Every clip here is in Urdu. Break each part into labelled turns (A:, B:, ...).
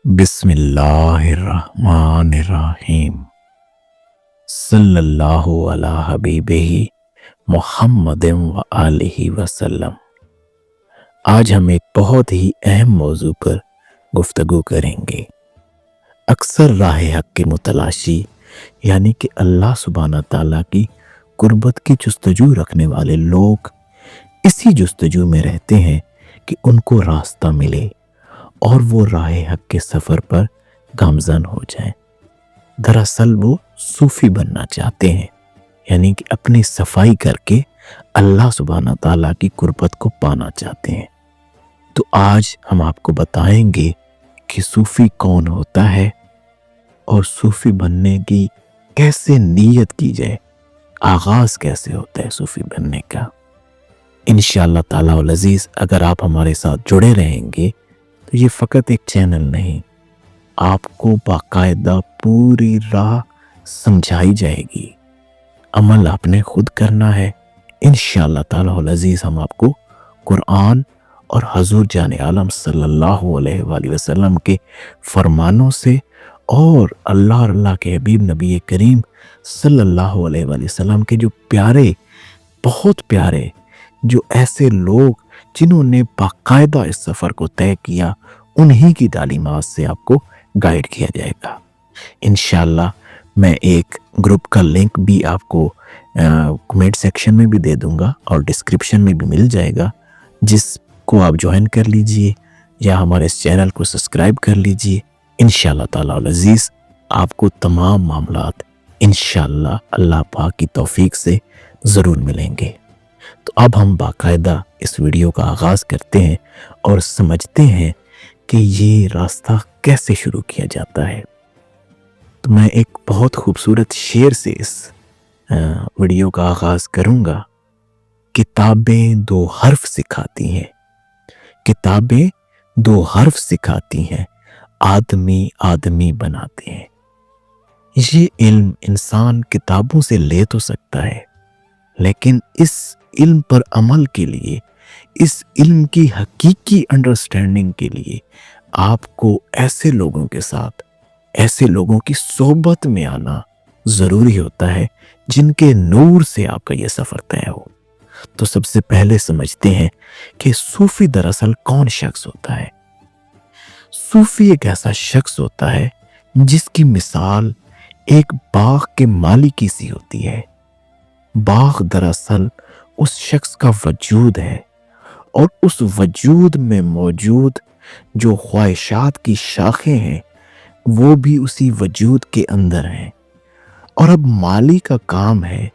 A: بسم اللہ الرحمن الرحیم صلی اللہ علی حبیبہ محمد و آلہ وسلم۔ آج ہم ایک بہت ہی اہم موضوع پر گفتگو کریں گے۔ اکثر راہ حق کی متلاشی یعنی کہ اللہ سبحانہ تعالیٰ کی قربت کی جستجو رکھنے والے لوگ اسی جستجو میں رہتے ہیں کہ ان کو راستہ ملے اور وہ راہ حق کے سفر پر گامزن ہو جائیں۔ دراصل وہ صوفی بننا چاہتے ہیں، یعنی کہ اپنی صفائی کر کے اللہ سبحانہ تعالیٰ کی قربت کو پانا چاہتے ہیں۔ تو آج ہم آپ کو بتائیں گے کہ صوفی کون ہوتا ہے اور صوفی بننے کی کیسے نیت کی جائے، آغاز کیسے ہوتا ہے صوفی بننے کا۔ انشاءاللہ تعالیٰ العزیز اگر آپ ہمارے ساتھ جڑے رہیں گے تو یہ فقط ایک چینل نہیں، آپ کو باقاعدہ پوری راہ سمجھائی جائے گی۔ عمل آپ نے خود کرنا ہے۔ انشاءاللہ تعالیٰ العزیز ہم آپ کو قرآن اور حضور جان عالم صلی اللہ علیہ وآلہ وسلم کے فرمانوں سے اور اللہ کے حبیب نبی کریم صلی اللہ علیہ وآلہ وسلم کے جو پیارے، بہت پیارے، جو ایسے لوگ جنہوں نے باقاعدہ اس سفر کو طے کیا، انہی کی تعلیمات سے آپ کو گائیڈ کیا جائے گا۔ انشاءاللہ میں ایک گروپ کا لنک بھی آپ کو کمنٹ سیکشن میں بھی دے دوں گا اور ڈسکرپشن میں بھی مل جائے گا، جس کو آپ جوائن کر لیجئے یا ہمارے اس چینل کو سبسکرائب کر لیجئے۔ انشاءاللہ تعالیٰ العزیز آپ کو تمام معاملات انشاءاللہ اللہ پاک کی توفیق سے ضرور ملیں گے۔ تو اب ہم باقاعدہ اس ویڈیو کا آغاز کرتے ہیں اور سمجھتے ہیں کہ یہ راستہ کیسے شروع کیا جاتا ہے۔ تو میں ایک بہت خوبصورت شعر سے اس ویڈیو کا آغاز کروں گا۔ کتابیں دو حرف سکھاتی ہیں، کتابیں دو حرف سکھاتی ہیں، آدمی آدمی بناتے ہیں۔ یہ علم انسان کتابوں سے لے تو سکتا ہے، لیکن اس علم پر عمل کے لیے، اس علم کی حقیقی انڈرسٹینڈنگ کے لیے آپ کو ایسے لوگوں کے ساتھ، ایسے لوگوں کی صحبت میں آنا ضروری ہوتا ہے جن کے نور سے آپ کا یہ سفر طے ہو۔ تو سب سے پہلے سمجھتے ہیں کہ صوفی دراصل کون شخص ہوتا ہے۔ صوفی ایک ایسا شخص ہوتا ہے جس کی مثال ایک باغ کے مالکی سی ہوتی ہے۔ باغ دراصل اس شخص کا وجود ہے، اور اس وجود میں موجود جو خواہشات کی شاخیں ہیں وہ بھی اسی وجود کے اندر ہیں، اور اب مالی کا کام ہے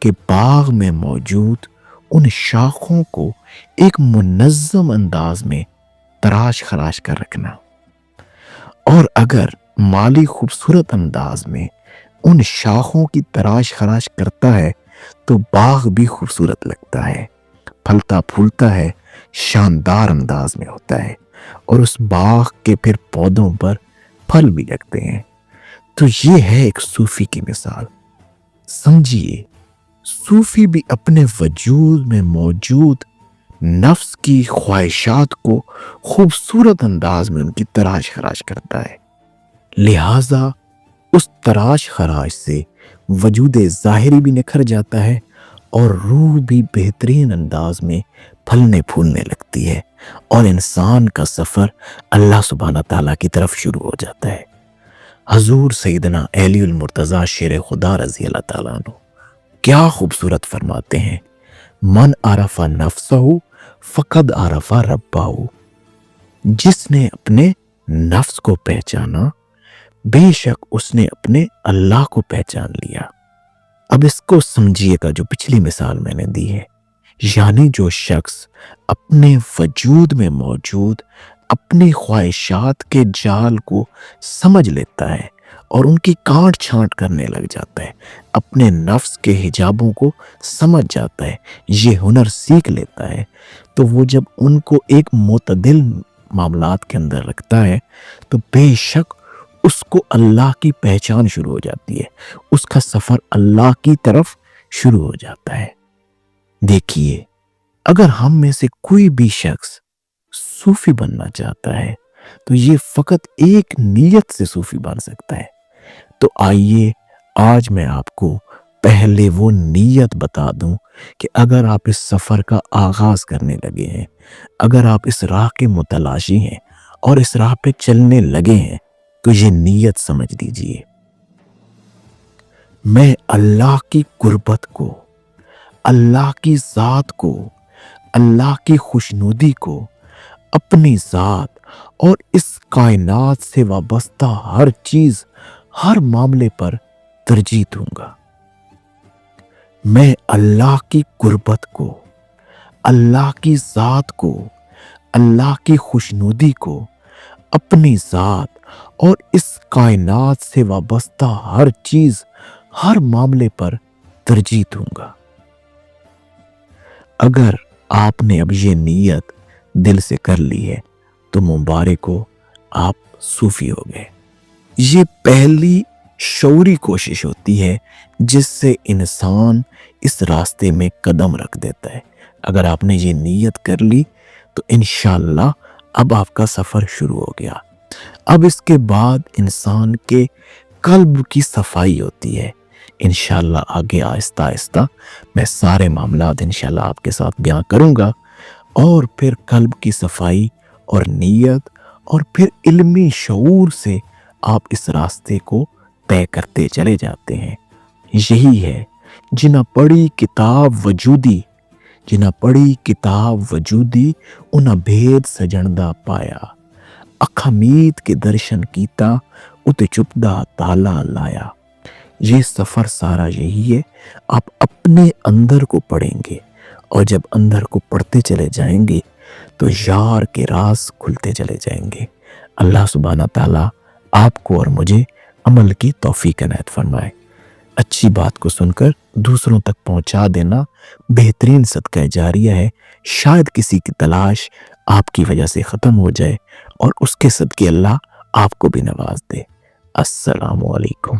A: کہ باغ میں موجود ان شاخوں کو ایک منظم انداز میں تراش خراش کر رکھنا۔ اور اگر مالی خوبصورت انداز میں ان شاخوں کی تراش خراش کرتا ہے تو باغ بھی خوبصورت لگتا ہے، پھلتا پھولتا ہے، شاندار انداز میں ہوتا ہے، اور اس باغ کے پھر پودوں پر پھل بھی لگتے ہیں۔ تو یہ ہے ایک صوفی کی مثال۔ سمجھیے، صوفی بھی اپنے وجود میں موجود نفس کی خواہشات کو خوبصورت انداز میں ان کی تراش خراش کرتا ہے، لہٰذا اس تراش خراش سے وجود ظاہری بھی نکھر جاتا ہے اور روح بھی بہترین انداز میں پھلنے پھولنے لگتی ہے، اور انسان کا سفر اللہ سبحانہ تعالیٰ کی طرف شروع ہو جاتا ہے۔ حضور سیدنا علی المرتضیٰ شیر خدا رضی اللہ تعالیٰ عنہ کیا خوبصورت فرماتے ہیں، من عرف نفسہ فقد عرف ربہ۔ جس نے اپنے نفس کو پہچانا، بے شک اس نے اپنے اللہ کو پہچان لیا۔ اب اس کو سمجھیے گا جو پچھلی مثال میں نے دی ہے، یعنی جو شخص اپنے وجود میں موجود اپنی خواہشات کے جال کو سمجھ لیتا ہے اور ان کی کاٹ چھانٹ کرنے لگ جاتا ہے، اپنے نفس کے حجابوں کو سمجھ جاتا ہے، یہ ہنر سیکھ لیتا ہے، تو وہ جب ان کو ایک معتدل معاملات کے اندر رکھتا ہے تو بے شک اس کو اللہ کی پہچان شروع ہو جاتی ہے، اس کا سفر اللہ کی طرف شروع ہو جاتا ہے۔ دیکھیے، اگر ہم میں سے کوئی بھی شخص صوفی بننا چاہتا ہے تو یہ فقط ایک نیت سے صوفی بن سکتا ہے۔ تو آئیے آج میں آپ کو پہلے وہ نیت بتا دوں کہ اگر آپ اس سفر کا آغاز کرنے لگے ہیں، اگر آپ اس راہ کے متلاشی ہیں اور اس راہ پہ چلنے لگے ہیں، تو یہ نیت سمجھ دیجئے، میں اللہ کی قربت کو، اللہ کی ذات کو، اللہ کی خوشنودی کو اپنی ذات اور اس کائنات سے وابستہ ہر چیز، ہر معاملے پر ترجیح دوں گا۔ میں اللہ کی قربت کو، اللہ کی ذات کو، اللہ کی خوشنودی کو اپنی ذات اور اس کائنات سے وابستہ ہر چیز، ہر معاملے پر ترجیح دوں گا۔ اگر آپ نے اب یہ نیت دل سے کر لی ہے تو مبارک ہو، آپ صوفی ہو گئے۔ یہ پہلی شعوری کوشش ہوتی ہے جس سے انسان اس راستے میں قدم رکھ دیتا ہے۔ اگر آپ نے یہ نیت کر لی تو انشاءاللہ اب آپ کا سفر شروع ہو گیا۔ اب اس کے بعد انسان کے قلب کی صفائی ہوتی ہے۔ انشاءاللہ آگے آہستہ آہستہ میں سارے معاملات انشاءاللہ آپ کے ساتھ بیان کروں گا، اور پھر قلب کی صفائی اور نیت اور پھر علمی شعور سے آپ اس راستے کو طے کرتے چلے جاتے ہیں۔ یہی ہے جنہ پڑھی کتاب وجودی، جنہ پڑھی کتاب وجودی انہ بھید سجندہ پایا، اکھا میت کے درشن کیتا اتے چپدا تالا لایا۔ یہ سفر سارا یہی ہے، آپ اپنے اندر کو پڑھیں گے، اور جب اندر کو پڑھتے چلے جائیں گے تو یار کے راز کھلتے چلے جائیں گے۔ اللہ سبحانہ تعالیٰ آپ کو اور مجھے عمل کی توفیق عنایت فرمائے۔ اچھی بات کو سن کر دوسروں تک پہنچا دینا بہترین صدقہ جاریہ ہے۔ شاید کسی کی تلاش آپ کی وجہ سے ختم ہو جائے اور اس کے صدقے اللہ آپ کو بھی نواز دے۔ السلام علیکم۔